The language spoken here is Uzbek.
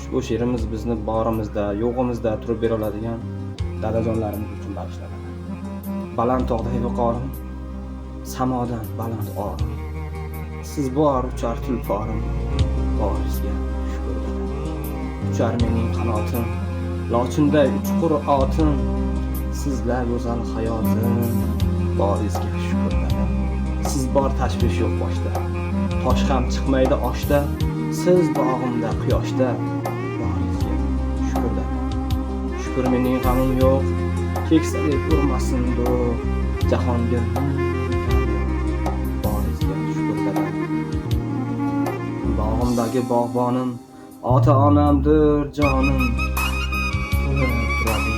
Ushbu she'rimiz bizni borimizda, yo'g'imizda turib bera oladigan dadajonlarimiz uchun bag'ishlanadi. Baland tog'dagi viqorim, samodan baland orim. Siz bor uchar tulporim, boringizga shukr dada. Uchar mening qanotim, lochinday uchqur otim. Sizlar go'zal hayotim, boringizga shukr dada. Siz bor tashvish yo'q boshda, tosh ham chiqmaydi oshda. Siz bog'imda quyoshda, boringizga shukr dada. Shukr mening g'amim yo'q, keksalik urmasin do'q. Jahonga boringizga shukr dada. Bog'imdagi bog'bonim ota-onamdir jonim. Turadi